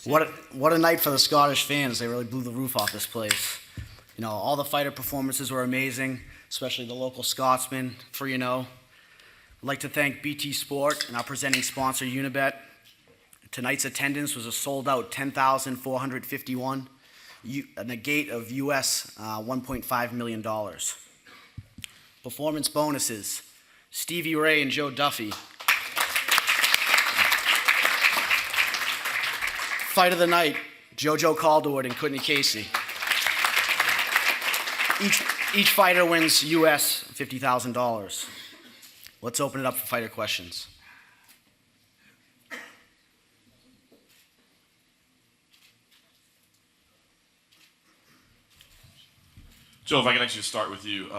What a night for the Scottish fans. They really blew the roof off this place. You know, all the fighter performances were amazing, especially the local Scotsmen, 3-0. I'd like to thank BT Sport and our presenting sponsor, Unibet. Tonight's attendance was a sold-out 10,451, a gate of US $1.5 million. Performance bonuses, Stevie Ray and Joe Duffy. Fight of the night, JoJo Calderwood and Courtney Casey. Each fighter wins US $50,000. Let's open it up for fighter questions. Joe, if I can actually start with you.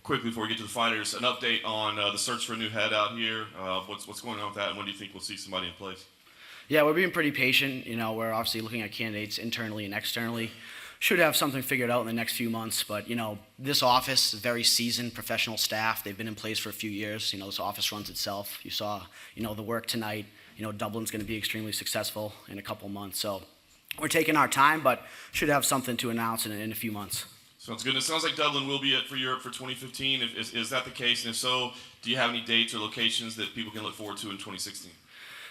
Quickly before we get to the fighters, an update on the search for a new head out here. What's going on with that, and when do you think we'll see somebody in place? Yeah, we're being pretty patient. You know, we're obviously looking at candidates internally and externally. Should have something figured out in the next few months, but you know, this office, very seasoned professional staff. They've been in place for a few years. You know, this office runs itself. You saw, you know, the work tonight. You know, Dublin's going to be extremely successful in a couple months. So we're taking our time, but should have something to announce in a few months. Sounds good. It sounds like Dublin will be it for Europe for 2015. Is that the case? And if so, do you have any dates or locations that people can look forward to in 2016?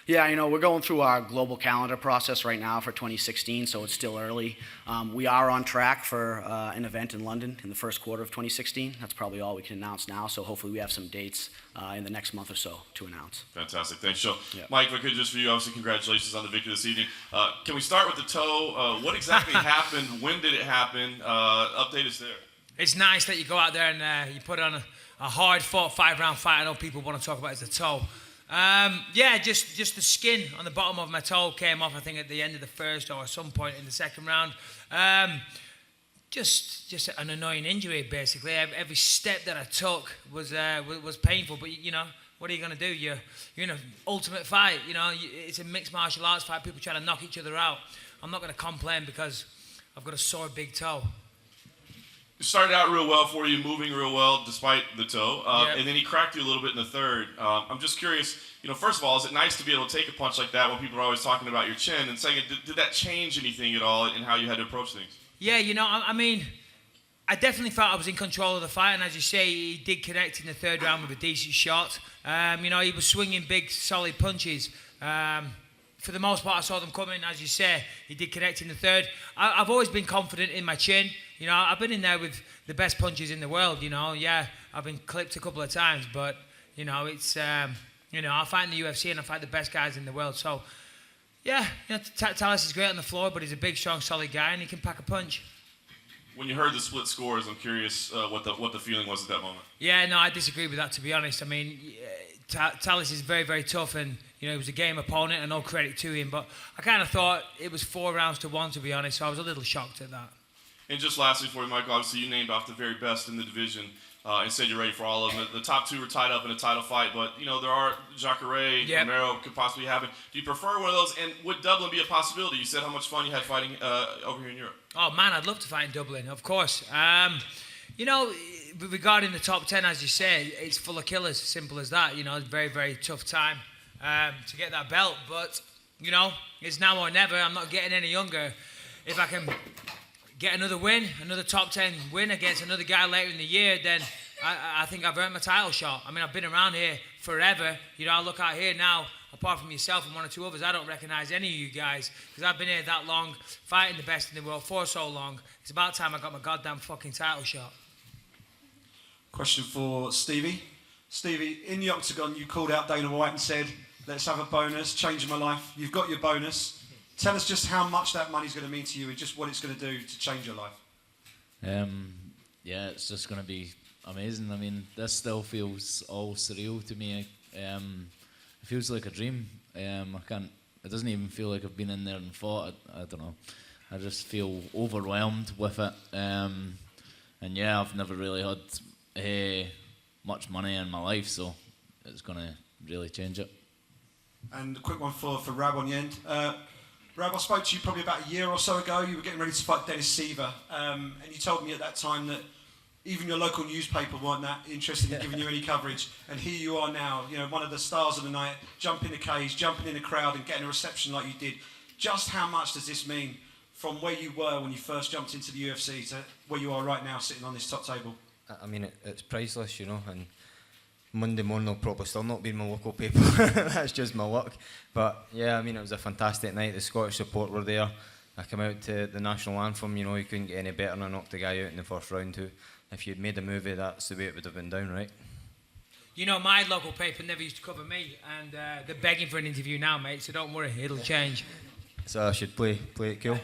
Yeah, you know, we're going through our global calendar process right now for 2016, so it's still early. We are on track for an event in London in the first quarter of 2016. That's probably all we can announce now, so hopefully we have some dates in the next month or so to announce. Fantastic. Thanks, Joe. Yep. Mike, if I could just for you, obviously congratulations on the victory this evening. Can we start with the toe? What exactly happened? When did it happen? Update us there. It's nice that you go out there and you put on a hard-fought 5-round fight. I know people want to talk about is the toe. Yeah, just the skin on the bottom of my toe came off, I think, at the end of the first or at some point in the second round. Just an annoying injury, basically. Every step that I took was painful, but you know, what are you going to do? You're in an ultimate fight, you know, it's a mixed martial arts fight, people try to knock each other out. I'm not going to complain because I've got a sore big toe. It started out real well for you, moving real well despite the toe, Yep. and then he cracked you a little bit in the third. I'm just curious, you know, first of all, is it nice to be able to take a punch like that when people are always talking about your chin? And second, did that change anything at all in how you had to approach things? Yeah, you know, I mean, I definitely felt I was in control of the fight, and as you say, he did connect in the third round with a decent shot. You know, he was swinging big, solid punches. For the most part, I saw them coming. As you say, he did connect in the third. I've always been confident in my chin. You know, I've been in there with the best punches in the world, you know. Yeah, I've been clipped a couple of times, but, you know, it's, you know, I fight in the UFC and I fight the best guys in the world. So, yeah, you know, Tallis is great on the floor, but he's a big, strong, solid guy, and he can pack a punch. When you heard the split scores, I'm curious what the feeling was at that moment. Yeah, no, I disagree with that, to be honest. I mean, Tallis is very, very tough, and, you know, he was a game opponent, and no credit to him. But I kind of thought it was 4 rounds to 1, to be honest, so I was a little shocked at that. And just lastly for you, Michael, obviously you named off the very best in the division and said you're ready for all of them. The top 2 were tied up in a title fight, but, you know, there are Jacare, Yep. Romero could possibly happen. Do you prefer one of those? And would Dublin be a possibility? You said how much fun you had fighting over here in Europe. Oh, man, I'd love to fight in Dublin, of course. You know, regarding the top 10, as you say, it's full of killers, simple as that. You know, it's a very, very tough time to get that belt. But, you know, it's now or never. I'm not getting any younger. If I can get another win, another top 10 win against another guy later in the year, then I think I've earned my title shot. I mean, I've been around here forever. You know, I look out here now, apart from yourself and 1 or 2 others, I don't recognize any of you guys because I've been here that long, fighting the best in the world for so long. It's about time I got my goddamn fucking title shot. Question for Stevie. Stevie, in the octagon, you called out Dana White and said, let's have a bonus, changing my life. You've got your bonus. Tell us just how much that money's going to mean to you and just what it's going to do to change your life. Yeah, it's just going to be amazing. I mean, this still feels all surreal to me. It feels like a dream. It doesn't even feel like I've been in there and fought. I don't know. I just feel overwhelmed with it. And yeah, I've never really had much money in my life, so it's going to really change it. And a quick one for Rab on the end. Rab, I spoke to you probably about a year or so ago. You were getting ready to fight Dennis Seaver, and you told me at that time that even your local newspaper weren't that interested in giving you any coverage. And here you are now, you know, one of the stars of the night, jumping the cage, jumping in the crowd, and getting a reception like you did. Just how much does this mean from where you were when you first jumped into the UFC to where you are right now sitting on this top table? I mean, it's priceless, you know, and Monday morning will probably still not be in my local paper. That's just my luck. But yeah, I mean, it was a fantastic night. The Scottish support were there. I came out to the national anthem, you know, you couldn't get any better than I knocked the guy out in the first round too. If you'd made a movie, that's the way it would have been down, right? You know, my local paper never used to cover me, and they're begging for an interview now, mate, so don't worry, it'll change. So I should play it cool.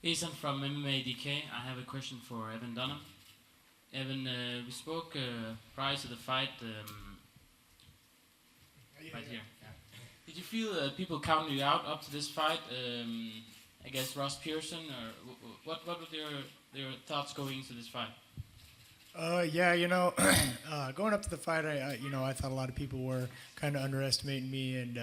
Ethan from MMA DK. I have a question for Evan Dunham. Evan, we spoke prior to the fight, right here. Yeah. Did you feel people counting you out up to this fight against Ross Pearson, or what were your thoughts going into this fight? Yeah, you know, going up to the fight, I thought a lot of people were kind of underestimating me, and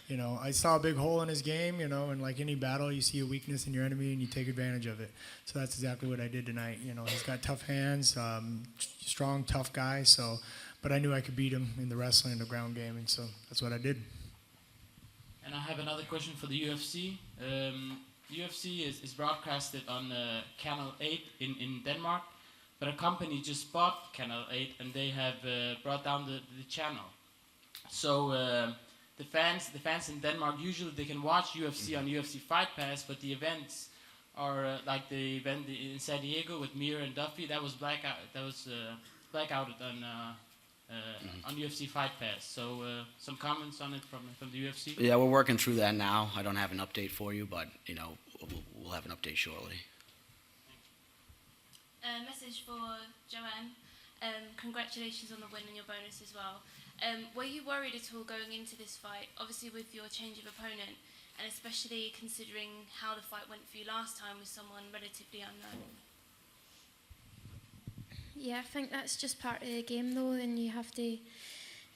you know, I saw a big hole in his game, you know, and like any battle, you see a weakness in your enemy and you take advantage of it. So that's exactly what I did tonight. You know, he's got tough hands, strong, tough guy. So, but I knew I could beat him in the wrestling and the ground game, and so that's what I did. And I have another question for the UFC. UFC is broadcasted on Channel 8 in Denmark, but a company just bought Channel 8 and they have brought down the channel. So the fans in Denmark, usually they can watch UFC on UFC Fight Pass, but the events are like the event in San Diego with Mir and Duffy. That was blackouted on UFC Fight Pass. So some comments on it from the UFC. Yeah, we're working through that now. I don't have an update for you, but you know, we'll have an update shortly. Message for Joanne. Congratulations on the win and your bonus as well. Were you worried at all going into this fight, obviously with your change of opponent, and especially considering how the fight went for you last time with someone relatively unknown? Yeah, I think that's just part of the game though, and you have to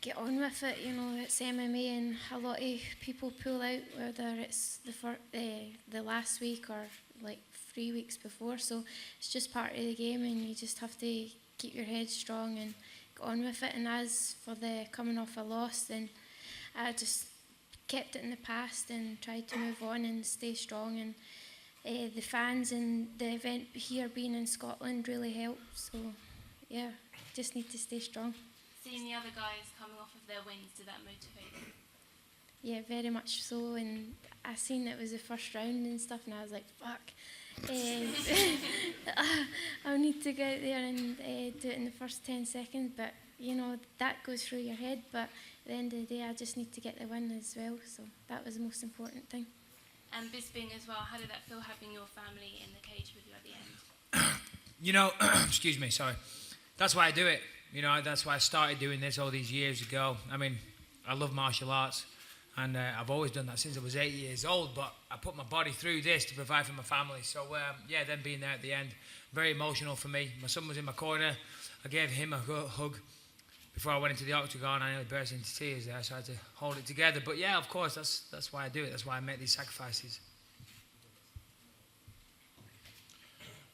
get on with it. You know, it's MMA and a lot of people pull out, whether it's the last week or like 3 weeks before, so it's just part of the game and you just have to keep your head strong and get on with it. And as for the coming off a loss, then I just kept it in the past and tried to move on and stay strong, and the fans and the event here being in Scotland really helped, so yeah, just need to stay strong. Seeing the other guys coming off of their wins, did that motivate you? Yeah, very much so, and I seen it was the first round and stuff, and I was like, fuck. I need to get out there and do it in the first 10 seconds, but you know, that goes through your head, but at the end of the day I just need to get the win as well, so that was the most important thing. And Bisping as well, how did that feel having your family in the cage with you at the end? You know, excuse me, sorry. That's why I do it. You know, that's why I started doing this all these years ago. I mean, I love martial arts, and I've always done that since I was 8 years old, but I put my body through this to provide for my family. So, yeah, them being there at the end, very emotional for me. My son was in my corner. I gave him a hug before I went into the octagon. I nearly burst into tears there, so I had to hold it together. But, yeah, of course, that's why I do it. That's why I make these sacrifices.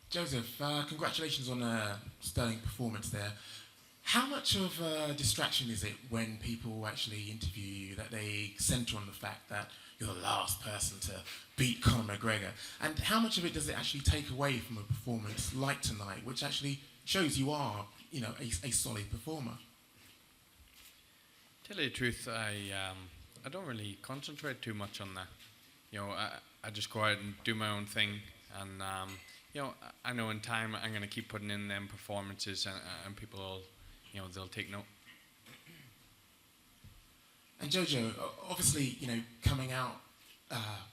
Joseph, congratulations on a sterling performance there. How much of a distraction is it when people actually interview you that they centre on the fact that you're the last person to beat Conor McGregor? And how much of it does it actually take away from a performance like tonight, which actually shows you are, you know, a solid performer? Tell you the truth, I don't really concentrate too much on that. You know, I just go out and do my own thing, and you know, I know in time I'm going to keep putting in them performances, and people will, you know, they'll take note. And Jojo, obviously, you know, coming out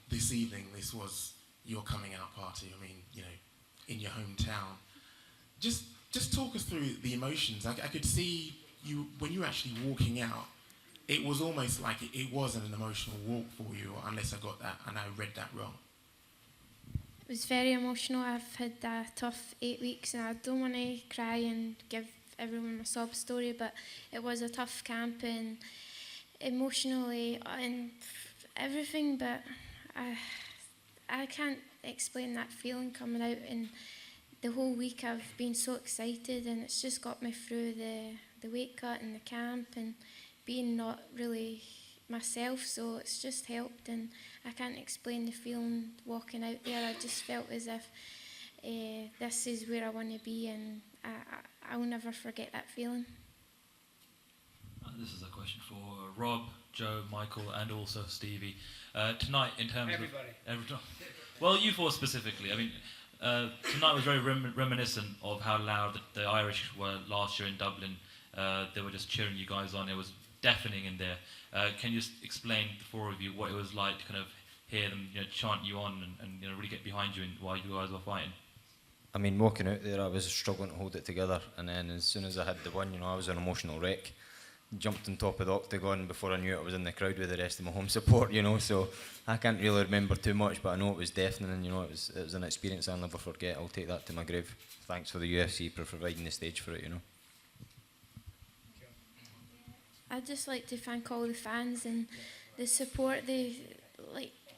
this evening, this was your coming out party. I mean, you know, in your hometown. Just talk us through the emotions. I could see you when you were actually walking out. It was almost like it wasn't an emotional walk for you, unless I got that and I read that wrong. It was very emotional. I've had a tough 8 weeks, and I don't want to cry and give everyone a sob story, but it was a tough camp and emotionally and everything, but I can't explain that feeling coming out, and the whole week I've been so excited, and it's just got me through the weight cut and the camp and being not really myself, so it's just helped, and I can't explain the feeling walking out there. I just felt as if this is where I want to be, and I'll never forget that feeling. This is a question for Rob, Joe, Michael, and also Stevie. Tonight, in terms of well, you four specifically. I mean, tonight was very reminiscent of how loud the Irish were last year in Dublin. They were just cheering you guys on. It was deafening in there. Can you just explain, the four of you, what it was like to kind of hear them, chant you on and really get behind you while you guys were fighting? I mean, walking out there, I was struggling to hold it together, and then as soon as I had the win, I was an emotional wreck. Jumped on top of the octagon. Before I knew it, I was in the crowd with the rest of my home support, so I can't really remember too much, but I know it was deafening, it was an experience I'll never forget. I'll take that to my grave. Thanks for the UFC for providing the stage for it, I'd just like to thank all the fans and the support. They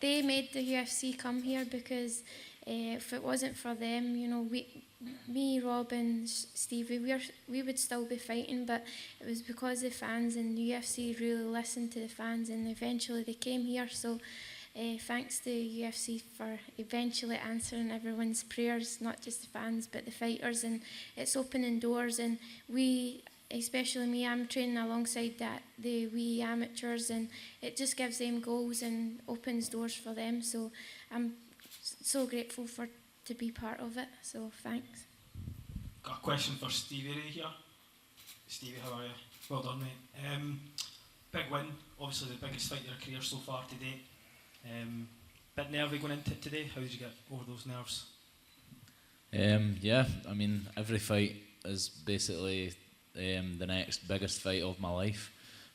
made the UFC come here, because if it wasn't for them, me, Rob, and Stevie, we would still be fighting. But it was because the fans, and the UFC really listened to the fans, and eventually they came here. So thanks to UFC for eventually answering everyone's prayers, not just the fans but the fighters, and it's opening doors. And we, especially me, I'm training alongside the wee amateurs, and it just gives them goals and opens doors for them. So I'm so grateful to be part of it. So thanks. Got a question for Stevie Ray here. Stevie, how are you? Well done, mate. Big win, obviously the biggest fight of your career so far to date. Bit nervy going into it today. How did you get over those nerves? Yeah, I mean, every fight is basically the next biggest fight of my life.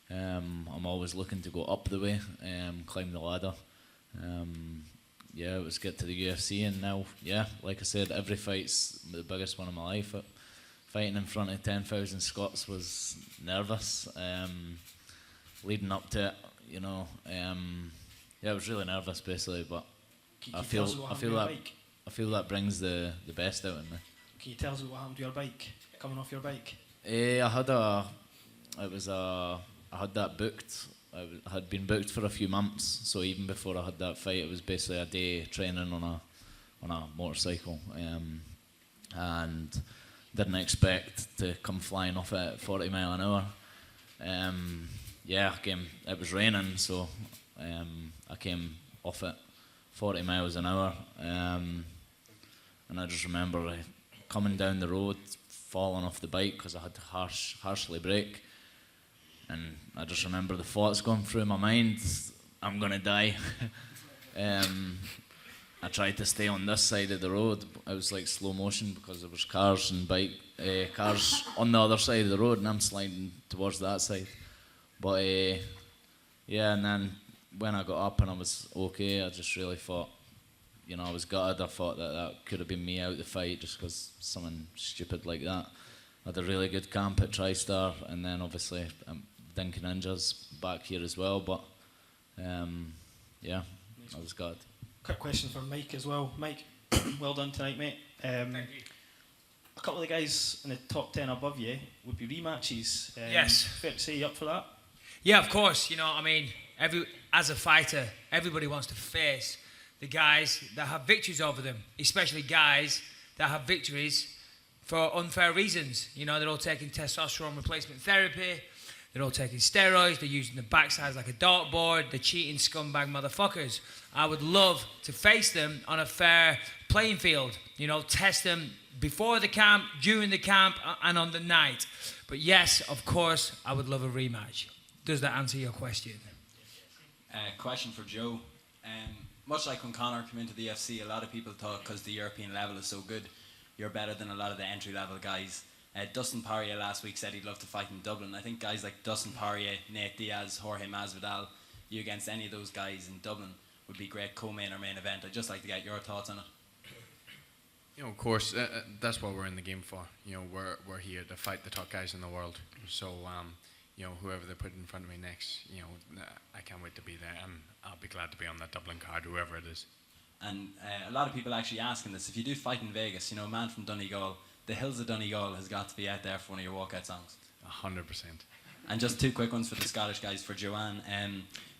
I'm always looking to go up the way, climb the ladder. Yeah, it was get to the UFC, and now, yeah, like I said, every fight's the biggest one of my life. Fighting in front of 10,000 Scots was nervous. Leading up to it, yeah, I was really nervous basically, but I feel that brings the best out in me. Can you tell us what happened to your bike? Coming off your bike? I had that booked. I had been booked for a few months, so even before I had that fight, it was basically a day training on a motorcycle, and didn't expect to come flying off at 40 mile an hour. It was raining, so I came off at 40 miles an hour, and I just remember coming down the road, falling off the bike because I had to harshly brake. And I just remember the thoughts going through my mind, I'm going to die. I tried to stay on this side of the road. It was like slow motion because there was cars on the other side of the road, and I'm sliding towards that side. But and then when I got up and I was okay, I just really thought, I was gutted. I thought that could have been me out the fight just because something stupid like that. I had a really good camp at TriStar, and then obviously Dinky Ninja's back here as well, but I was gutted. Quick question for Mike as well. Mike, well done tonight, mate. Thank you. A couple of the guys in the top 10 above you would be rematches. Yes. Fair to say you up for that? Yeah, of course. As a fighter, everybody wants to face the guys that have victories over them, especially guys that have victories for unfair reasons. They're all taking testosterone replacement therapy. They're all taking steroids. They're using the backsides like a dartboard. They're cheating scumbag motherfuckers. I would love to face them on a fair playing field. Test them before the camp, during the camp, and on the night. But yes, of course, I would love a rematch. Does that answer your question? Question for Joe. Much like when Conor came into the UFC, a lot of people thought because the European level is so good, you're better than a lot of the entry-level guys. Dustin Poirier last week said he'd love to fight in Dublin. I think guys like Dustin Poirier, Nate Diaz, Jorge Masvidal, you against any of those guys in Dublin would be great co-main or main event. I'd just like to get your thoughts on it. Of course, that's what we're in the game for. We're here to fight the top guys in the world. So, whoever they put in front of me next, I can't wait to be there, and I'll be glad to be on that Dublin card, whoever it is. And a lot of people actually asking this, if you do fight in Vegas, a man from Donegal, the hills of Donegal has got to be out there for one of your walkout songs. 100%. And just two quick ones for the Scottish guys, for Joanne.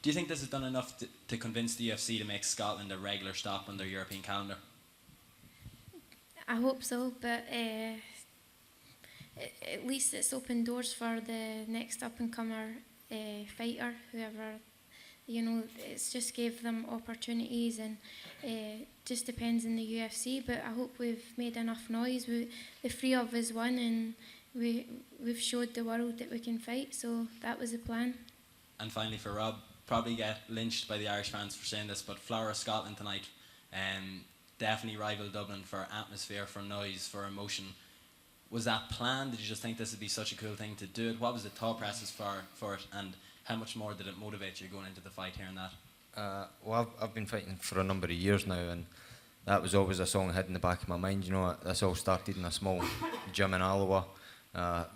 Do you think this has done enough to convince the UFC to make Scotland a regular stop on their European calendar? I hope so, but at least it's opened doors for the next up-and-comer fighter, whoever, you know, it's just gave them opportunities, and just depends on the UFC, but I hope we've made enough noise. The three of us won, and we've showed the world that we can fight, so that was the plan. And finally for Rob, probably get lynched by the Irish fans for saying this, but Flower of Scotland tonight, definitely rival Dublin for atmosphere, for noise, for emotion. Was that planned? Did you just think this would be such a cool thing to do it? What was the thought process for it, and how much more did it motivate you going into the fight hearing that? Well, I've been fighting for a number of years now, and that was always a song I had in the back of my mind. You know, this all started in a small gym in Alloa.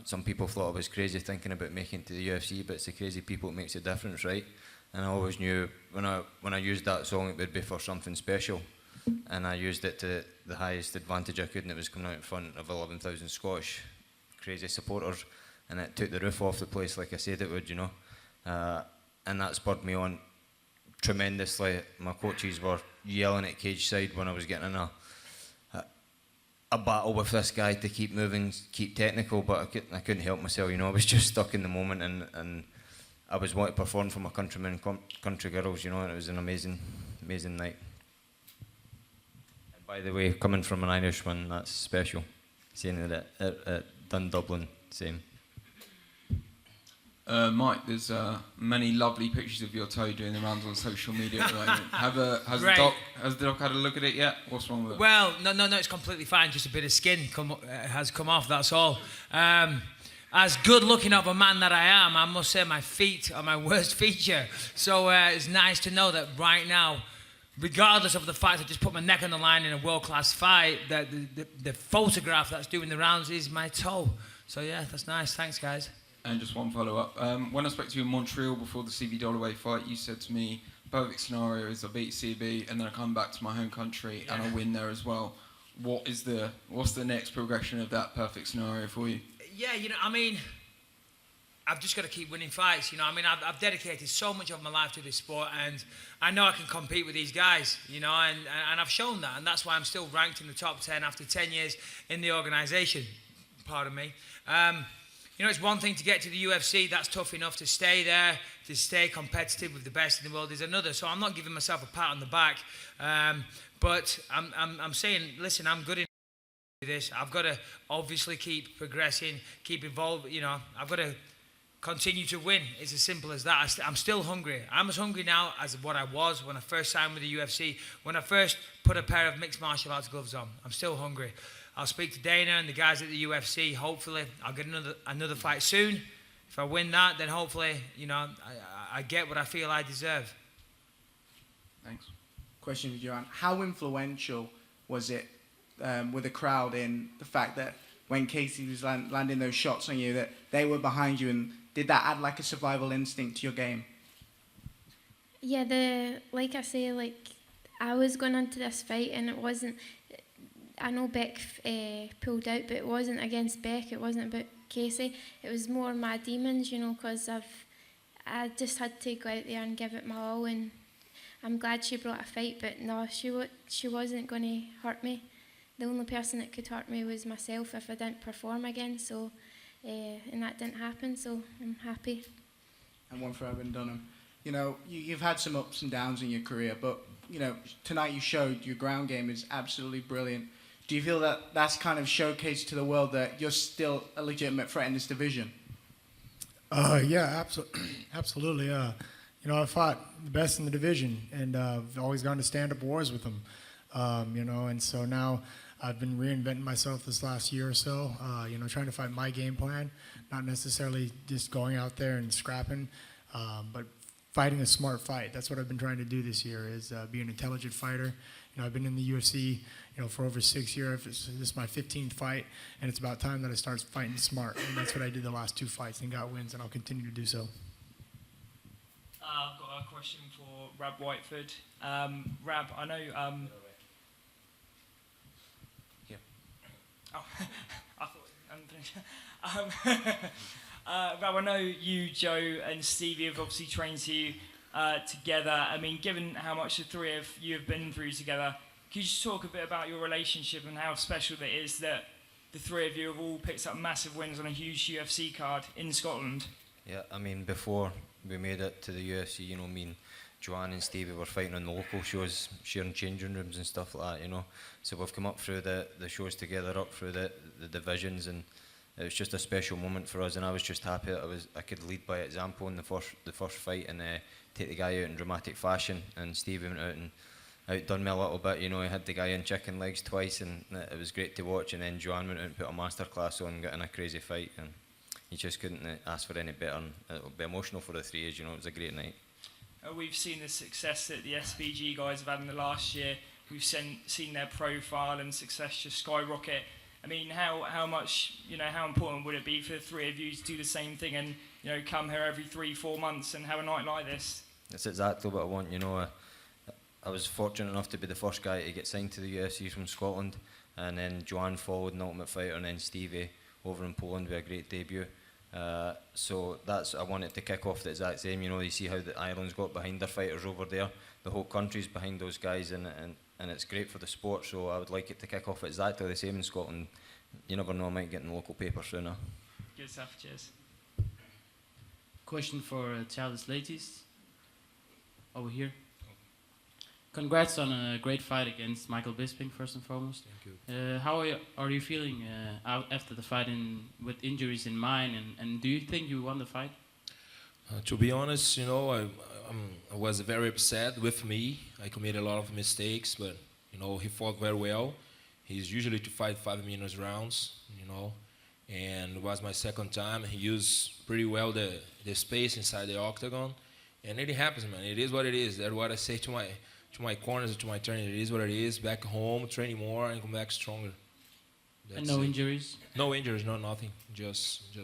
Some people thought I was crazy thinking about making it to the UFC, but it's the crazy people that makes a difference, right? And I always knew when I used that song, it would be for something special. And I used it to the highest advantage I could, and it was coming out in front of 11,000 Scottish crazy supporters, and it took the roof off the place like I said it would, you know. And that spurred me on tremendously. My coaches were yelling at cage side when I was getting in a battle with this guy to keep moving, keep technical, but I couldn't help myself, you know. I was just stuck in the moment, and I was wanting to perform for my countrymen, country girls, you know, and it was an amazing night. And by the way, coming from an Irishman, that's special. Saying that at Dun Dublin, same. Mike, there's many lovely pictures of your toe doing the rounds on social media at the moment. Has the doc had a look at it yet? What's wrong with it? Well, no, it's completely fine. Just a bit of skin has come off, that's all. As good looking of a man that I am, I must say my feet are my worst feature. So it's nice to know that right now, regardless of the fact I just put my neck on the line in a world-class fight, that the photograph that's doing the rounds is my toe. So yeah, that's nice. Thanks, guys. And just one follow-up. When I spoke to you in Montreal before the CB Dollaway fight, you said to me, perfect scenario is I beat CB and then I come back to my home country and I win there as well. What's the next progression of that perfect scenario for you? Yeah, you know, I mean, I've just got to keep winning fights. You know, I mean, I've dedicated so much of my life to this sport, and I know I can compete with these guys, you know, and I've shown that, and that's why I'm still ranked in the top 10 after 10 years in the organisation. Pardon me. You know, it's one thing to get to the UFC, that's tough enough. To stay there, to stay competitive with the best in the world is another. So I'm not giving myself a pat on the back, but I'm saying, listen, I'm good in this. I've got to obviously keep progressing, keep evolving. You know, I've got to continue to win. It's as simple as that. I'm still hungry. I'm as hungry now as what I was when I first signed with the UFC, when I first put a pair of mixed martial arts gloves on. I'm still hungry. I'll speak to Dana and the guys at the UFC. Hopefully, I'll get another fight soon. If I win that, then hopefully, you know, I get what I feel I deserve. Thanks. Question for Joanne. How influential was it with the crowd in the fact that when Casey was landing those shots on you, that they were behind you, and did that add like a survival instinct to your game? Yeah, like I say, like I was going into this fight and it wasn't. I know Beck pulled out, but it wasn't against Beck. It wasn't about Casey. It was more my demons, you know, because I just had to go out there and give it my all. And I'm glad she brought a fight, but no, she wasn't going to hurt me. The only person that could hurt me was myself if I didn't perform again. So, and that didn't happen. So I'm happy. And one for Evan Dunham. You know, you've had some ups and downs in your career, but you know, tonight you showed your ground game is absolutely brilliant. Do you feel that that's kind of showcased to the world that you're still a legitimate threat in this division? Yeah, absolutely. You know, I fought the best in the division, and I've always gone to stand-up wars with them. You know, and so now I've been reinventing myself this last year or so. You know, trying to fight my game plan, not necessarily just going out there and scrapping, but fighting a smart fight. That's what I've been trying to do this year, is be an intelligent fighter. You know, I've been in the UFC, you know, for over 6 years. This is my 15th fight, and it's about time that I start fighting smart. And that's what I did the last 2 fights and got wins, and I'll continue to do so. I've got a question for Rab Whiteford. Rab, I know. Yeah. Oh, I thought. Rob, I know you, Joe, and Stevie have obviously trained you together. I mean, given how much the three of you have been through together, can you just talk a bit about your relationship and how special it is that the three of you have all picked up massive wins on a huge UFC card in Scotland? Yeah, I mean, before we made it to the UFC, you know, me and Joanne and Stevie were fighting on the local shows, sharing changing rooms and stuff like that, you know. So we've come up through the shows together, up through the divisions, and it was just a special moment for us. And I was just happy that I could lead by example in the first fight and take the guy out in dramatic fashion. And Stevie went out and outdone me a little bit, you know. He had the guy in chicken legs twice, and it was great to watch. And then Joanne went out and put a masterclass on, got in a crazy fight, and you just couldn't ask for any better. And it'll be emotional for the three of us, you know. It was a great night. We've seen the success that the SBG guys have had in the last year. We've seen their profile and success just skyrocket. I mean, how much, you know, how important would it be for the three of you to do the same thing and, you know, come here every 3-4 months and have a night like this? That's exactly what I want, you know. I was fortunate enough to be the first guy to get signed to the UFC from Scotland, and then Joanne followed in Ultimate Fighter, and then Stevie over in Poland with a great debut. So I wanted to kick off the exact same. You know, you see how the Ireland's got behind their fighters over there. The whole country's behind those guys, and it's great for the sport. So I would like it to kick off exactly the same in Scotland. You never know, I might get in the local paper sooner. Good stuff, cheers. Question for Charles Leites, over here. Congrats on a great fight against Michael Bisping, first and foremost. Thank you. How are you feeling out after the fight with injuries in mind, and do you think you won the fight? To be honest, you know, I was very upset with me. I committed a lot of mistakes, but, you know, he fought very well. He's usually to fight 5-minute rounds, you know, and it was my second time. He used pretty well the space inside the octagon, and it happens, man. It is what it is. That's what I say to my corners, to my training. It is what it is. Back home, training more, and come back stronger. And no injuries? No injuries, no nothing. Just you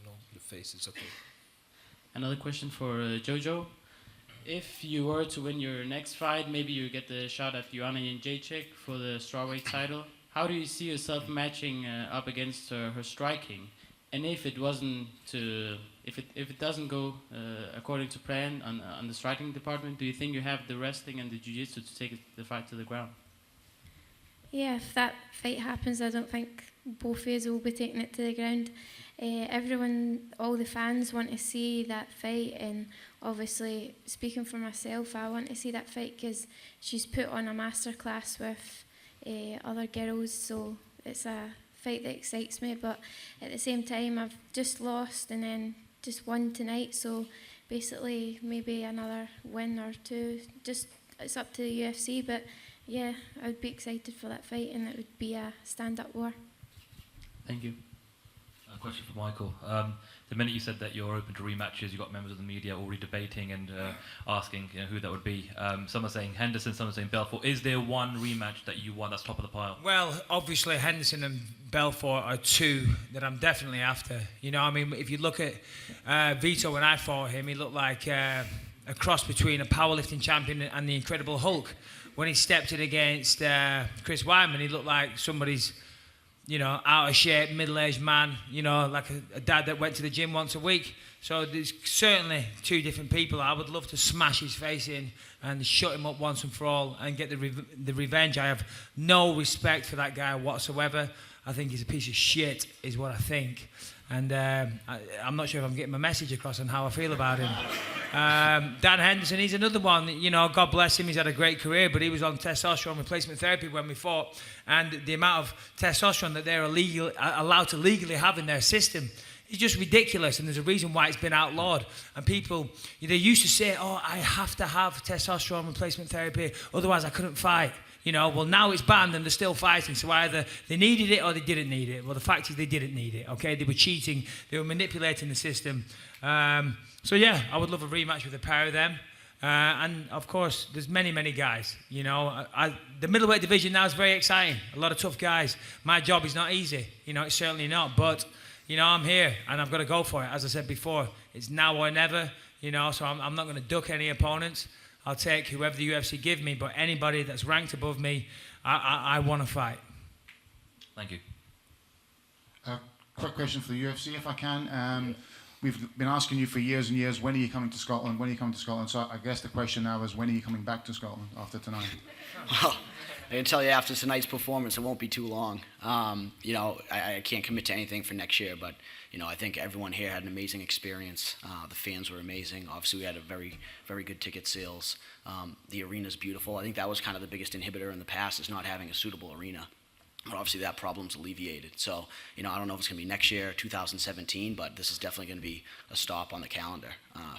know, the face is okay. Another question for Jojo. If you were to win your next fight, maybe you get the shot at Joanna Jędrzejczyk for the strawweight title. How do you see yourself matching up against her striking? And if it doesn't go according to plan on the striking department, do you think you have the wrestling and the jiu-jitsu to take the fight to the ground? Yeah, if that fight happens, I don't think both of us will be taking it to the ground. Everyone, all the fans want to see that fight, and obviously, speaking for myself, I want to see that fight because she's put on a masterclass with other girls, so it's a fight that excites me. But at the same time, I've just lost and then just won tonight, so basically maybe another win or two. Just it's up to the UFC, but yeah, I would be excited for that fight, and it would be a stand-up war. Thank you. A question for Michael. The minute you said that you're open to rematches, you've got members of the media already debating and asking, you know, who that would be. Some are saying Henderson, some are saying Belfort. Is there one rematch that you want that's top of the pile? Well, obviously Henderson and Belfort are two that I'm definitely after. You know, I mean, if you look at Vito when I fought him, he looked like a cross between a powerlifting champion and the Incredible Hulk. When he stepped in against Chris Weidman, he looked like somebody's, you know, out of shape, middle-aged man, you know, like a dad that went to the gym once a week. So there's certainly two different people. I would love to smash his face in and shut him up once and for all and get the revenge. I have no respect for that guy whatsoever. I think he's a piece of shit, is what I think. And I'm not sure if I'm getting my message across on how I feel about him. Dan Henderson, he's another one. You know, God bless him, he's had a great career, but he was on testosterone replacement therapy when we fought. And the amount of testosterone that they're allowed to legally have in their system is just ridiculous. And there's a reason why it's been outlawed. And people, they used to say, oh, I have to have testosterone replacement therapy, otherwise I couldn't fight. You know, well, now it's banned and they're still fighting. So either they needed it or they didn't need it. Well, the fact is they didn't need it, okay? They were cheating. They were manipulating the system. So, yeah, I would love a rematch with the pair of them. And, of course, there's many, many guys. You know, the middleweight division now is very exciting. A lot of tough guys. My job is not easy. You know, it's certainly not. But, you know, I'm here and I've got to go for it. As I said before, it's now or never. You know, so I'm not going to duck any opponents. I'll take whoever the UFC give me, but anybody that's ranked above me, I want to fight. Thank you. Quick question for the UFC, if I can. we've been asking you for years and years, when are you coming to Scotland? When are you coming to Scotland? So I guess the question now is, when are you coming back to Scotland after tonight? Well, I can tell you after tonight's performance, it won't be too long. I can't commit to anything for next year, but I think everyone here had an amazing experience. The fans were amazing. Obviously, we had a very, very good ticket sales. The arena's beautiful. I think that was kind of the biggest inhibitor in the past, is not having a suitable arena. But obviously, that problem's alleviated. So, I don't know if it's going to be next year, 2017, but this is definitely going to be a stop on the calendar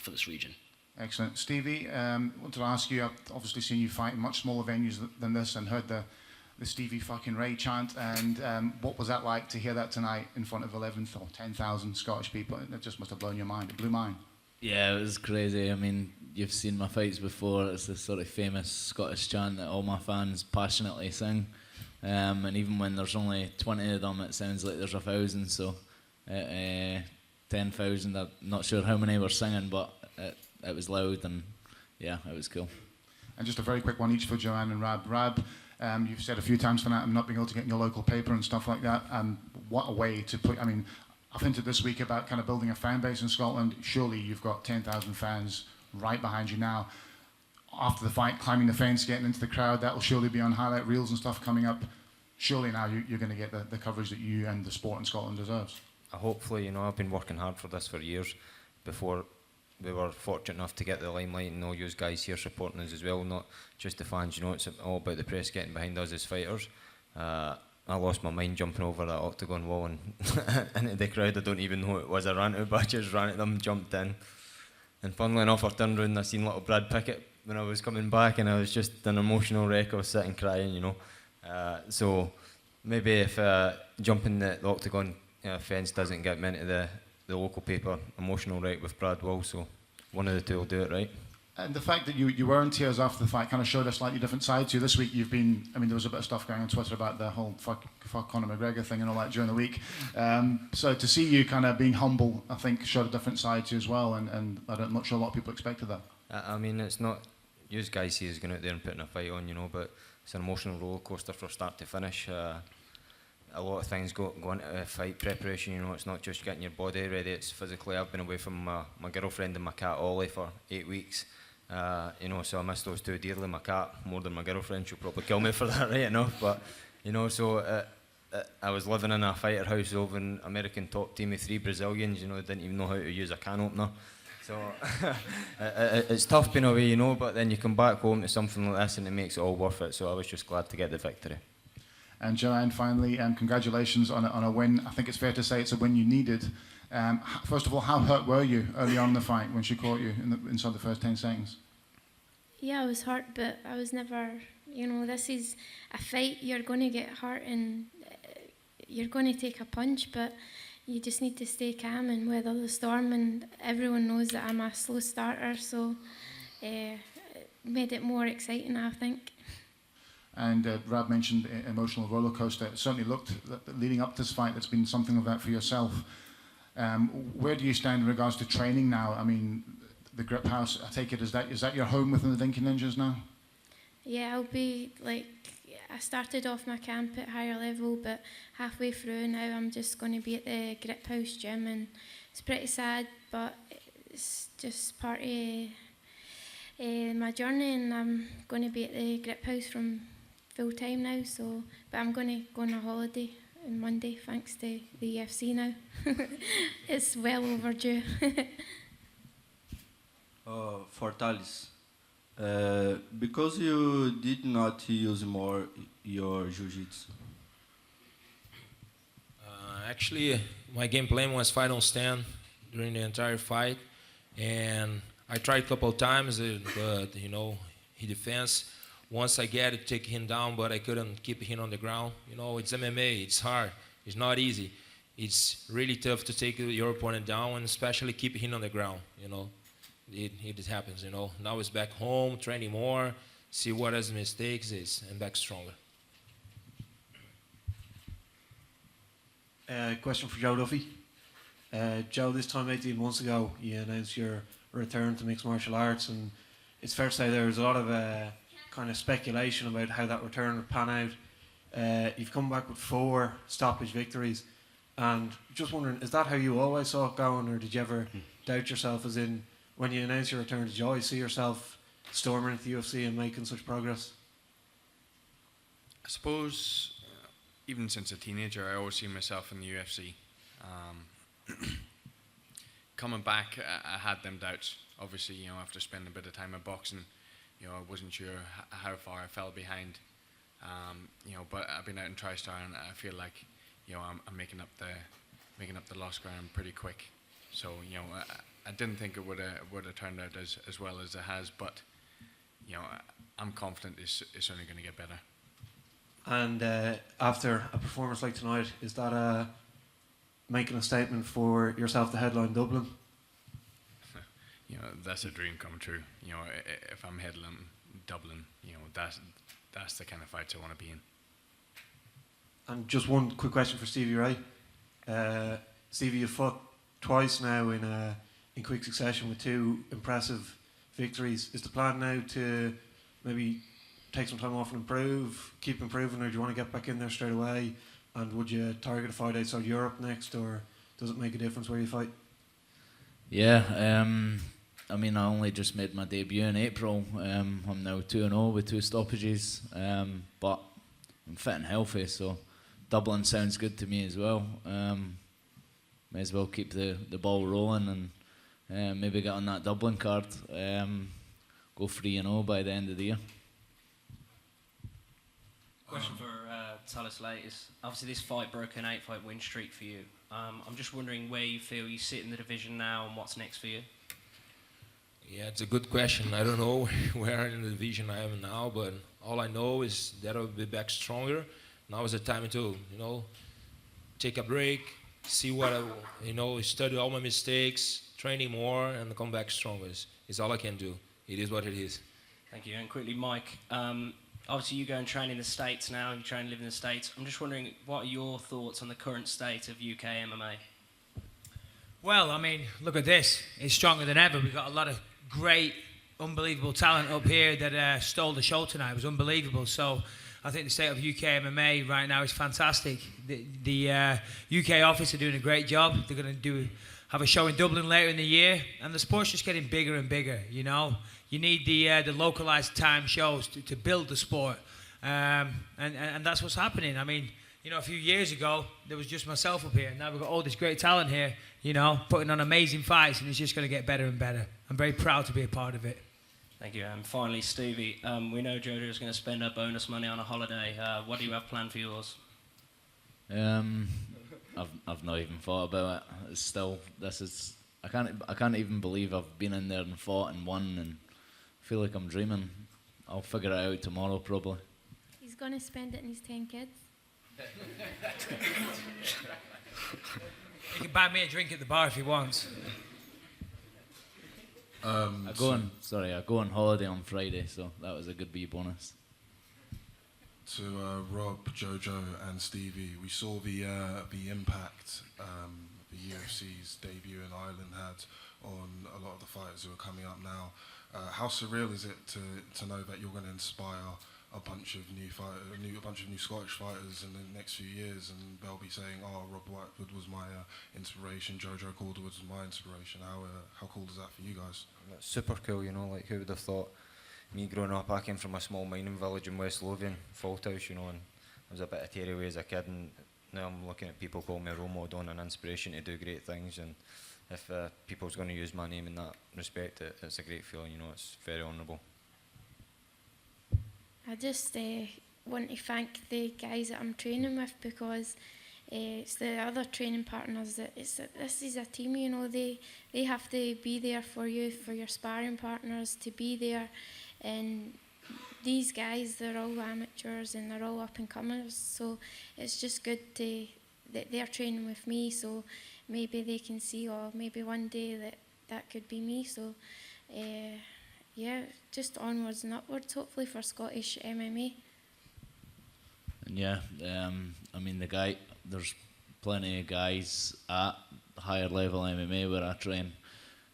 for this region. Excellent. Stevie, I wanted to ask you, I've obviously seen you fight in much smaller venues than this and heard the Stevie fucking Ray chant, and what was that like to hear that tonight in front of 11 or 10,000 Scottish people? It just must have blown your mind. It blew mine. Yeah, it was crazy. I mean, you've seen my fights before. It's this sort of famous Scottish chant that all my fans passionately sing. And even when there's only 20 of them, it sounds like there's 1,000. So 10,000, I'm not sure how many were singing, but it was loud, and yeah, it was cool. And just a very quick one each for Joanne and Rab. Rab, you've said a few times tonight, I'm not being able to get in your local paper and stuff like that. What a way to put, I've hinted this week about kind of building a fan base in Scotland. Surely you've got 10,000 fans right behind you now. After the fight, climbing the fence, getting into the crowd, that will surely be on highlight reels and stuff coming up. Surely now you're going to get the coverage that you and the sport in Scotland deserves. Hopefully, I've been working hard for this for years. Before we were fortunate enough to get the limelight, and all you guys here supporting us as well, not just the fans. It's all about the press getting behind us as fighters. I lost my mind jumping over that octagon wall and into the crowd. I don't even know who it was I ran to, but I just ran at them, jumped in. And funnily enough, I turned around and I seen little Brad Pickett when I was coming back, and I was just an emotional wreck. I was sitting crying, So maybe if jumping the octagon fence doesn't get me into the local paper, emotional wreck with Brad will, so one of the two will do it right. And the fact that you were in tears after the fight kind of showed a slightly different side to you. This week you've been, there was a bit of stuff going on Twitter about the whole fuck Conor McGregor thing and all that during the week. So to see you kind of being humble, I think showed a different side to you as well, and I'm not sure a lot of people expected that. It's not, you guys see us going out there and putting a fight on, but it's an emotional roller coaster from start to finish. A lot of things go into fight preparation, it's not just getting your body ready, it's physically. I've been away from my girlfriend and my cat Ollie for 8 weeks, so I miss those two dearly. My cat more than my girlfriend, she'll probably kill me for that right enough, but so I was living in a fighter house over an American top team of 3 Brazilians, didn't even know how to use a can opener. So it's tough being away, but then you come back home to something like this and it makes it all worth it, so I was just glad to get the victory. And Joanne, finally, congratulations on a win. I think it's fair to say it's a win you needed. First of all, how hurt were you early on in the fight when she caught you inside the first 10 seconds? Yeah, I was hurt, but I was never, this is a fight. You're going to get hurt and you're going to take a punch, but you just need to stay calm and weather the storm. And everyone knows that I'm a slow starter, so it made it more exciting, I think. And Rab mentioned emotional roller coaster. It certainly looked, leading up to this fight, it's been something of that for yourself. Where do you stand in regards to training now? The Grip House, I take it, is that your home within the Dinky Ninjas now? Yeah, I'll be I started off my camp at higher level, but halfway through now I'm just going to be at the Grip House gym, and it's pretty sad, but it's just part of my journey, and I'm going to be at the Grip House from full time now, but I'm going to go on a holiday on Monday thanks to the UFC now. It's well overdue. For Thales, because you did not use more your jiu-jitsu? Actually, my game plan was fight on stand during the entire fight, and I tried a couple of times, but he defends. Once I get it, take him down, but I couldn't keep him on the ground. It's MMA, it's hard, it's not easy. It's really tough to take your opponent down, and especially keep him on the ground. It happens. Now he's back home, training more, see what his mistakes is, and back stronger. Question for Joe Duffy. Joe, this time 18 months ago, you announced your return to mixed martial arts, and it's fair to say there was a lot of kind of speculation about how that return would pan out. You've come back with 4 stoppage victories. And just wondering, is that how you always saw it going, or did you ever doubt yourself? As in, when you announced your return, did you always see yourself storming into the UFC and making such progress? I suppose, even since a teenager, I always seen myself in the UFC. Coming back, I had them doubts. Obviously, you know, after spending a bit of time in boxing, you know, I wasn't sure how far I fell behind. You know, but I've been out in TriStar, and I feel like, you know, I'm making up the lost ground pretty quick. So, you know, I didn't think it would have turned out as well as it has, but, you know, I'm confident it's only going to get better. And after a performance like tonight, is that making a statement for yourself to headline Dublin? You know, that's a dream come true. You know, if I'm headlining Dublin, you know, that's the kind of fights I want to be in. And just one quick question for Stevie Ray. Stevie, you've fought twice now in quick succession with 2 impressive victories. Is the plan now to maybe take some time off and improve, keep improving, or do you want to get back in there straight away? And would you target a fight outside Europe next, or does it make a difference where you fight? Yeah, I mean, I only just made my debut in April. I'm now 2-0 with 2 stoppages, but I'm fit and healthy, so Dublin sounds good to me as well. May as well keep the ball rolling and maybe get on that Dublin card. Go 3-0 by the end of the year. Question for Talis Leites. Obviously, this fight broke an 8-fight win streak for you. I'm just wondering where you feel you sit in the division now and what's next for you. Yeah, it's a good question. I don't know where in the division I am now, but all I know is that I'll be back stronger. Now is the time to, you know, take a break, see what I, you know, study all my mistakes, training more, and come back stronger. It's all I can do. It is what it is. Thank you. And quickly, Mike, obviously you go and train in the States now, you train and live in the States. I'm just wondering, what are your thoughts on the current state of UK MMA? Well, I mean, look at this. It's stronger than ever. We've got a lot of great, unbelievable talent up here that stole the show tonight. It was unbelievable. So I think the state of UK MMA right now is fantastic. The UK office are doing a great job. They're going to have a show in Dublin later in the year. And the sport's just getting bigger and bigger, you know. You need the localized time shows to build the sport. And that's what's happening. I mean, you know, a few years ago, there was just myself up here. Now we've got all this great talent here, you know, putting on amazing fights, and it's just going to get better and better. I'm very proud to be a part of it. Thank you. And finally, Stevie, we know Jojo's going to spend her bonus money on a holiday. What do you have planned for yours? I've not even thought about it. It's still, I can't even believe I've been in there and fought and won, and I feel like I'm dreaming. I'll figure it out tomorrow probably. He's going to spend it on his 10 kids. He can buy me a drink at the bar if he wants. I go on holiday on Friday, so that was a good wee bonus. To Rob, Jojo, and Stevie, we saw the impact the UFC's debut in Ireland had on a lot of the fighters who are coming up now. How surreal is it to know that you're going to inspire a bunch of new Scottish fighters in the next few years, and they'll be saying, "Oh, Rob Whitewood was my inspiration. Jojo Calder was my inspiration." How cool is that for you guys? That's super cool, you know. Like, who would have thought? Me growing up, I came from a small mining village in West Lothian, Falthouse, you know, and I was a bit of tearaway as a kid, and now I'm looking at people calling me a role model and an inspiration to do great things. And if people's going to use my name in that respect, it's a great feeling, you know. It's very honourable. I just want to thank the guys that I'm training with, because it's the other training partners this is a team, you know. They have to be there for you, for your sparring partners to be there, and these guys, they're all amateurs and they're all up and comers, so it's just good that they're training with me, so maybe they can see, or maybe one day that could be me. So yeah, just onwards and upwards, hopefully, for Scottish MMA. And yeah, I mean, there's plenty of guys at higher level MMA where I train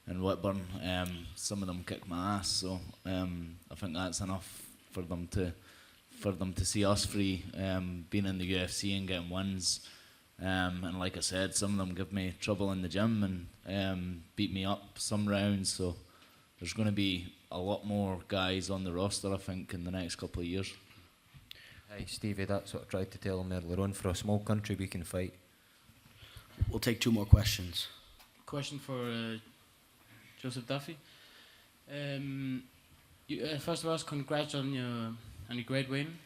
in Whitburn. Some of them kick my ass, so I think that's enough for them to see us free, being in the UFC and getting wins. And like I said, some of them give me trouble in the gym and beat me up some rounds. So there's going to be a lot more guys on the roster, I think, in the next couple of years. Hey, Stevie, that's what I tried to tell him earlier on. For a small country, we can fight. We'll take 2 more questions. Question for Joseph Duffy. First of all, congrats on your great win.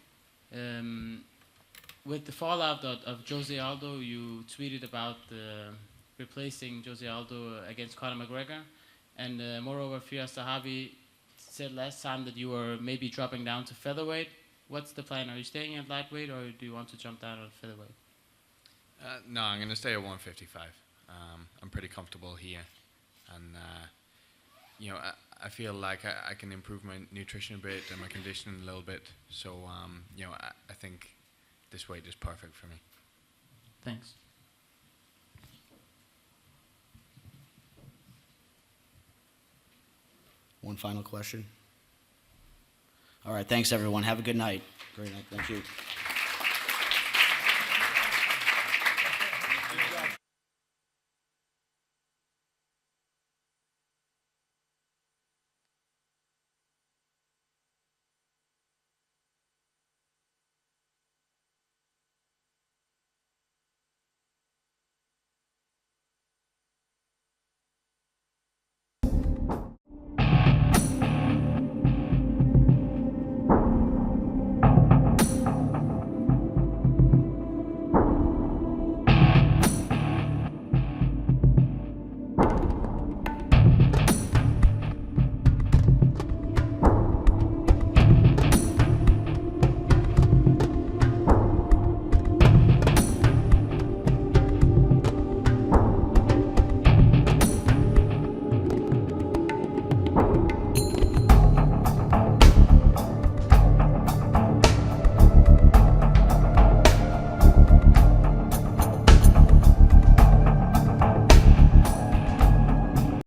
With the fallout of Jose Aldo, you tweeted about replacing Jose Aldo against Conor McGregor, and moreover, Firas Zahabi said last time that you were maybe dropping down to featherweight. What's the plan? Are you staying at lightweight, or do you want to jump down at featherweight? No, I'm going to stay at 155. I'm pretty comfortable here, and I feel like I can improve my nutrition a bit and my conditioning a little bit. So I think this weight is perfect for me. Thanks. One final question. All right, thanks everyone. Have a good night. Great night. Thank you.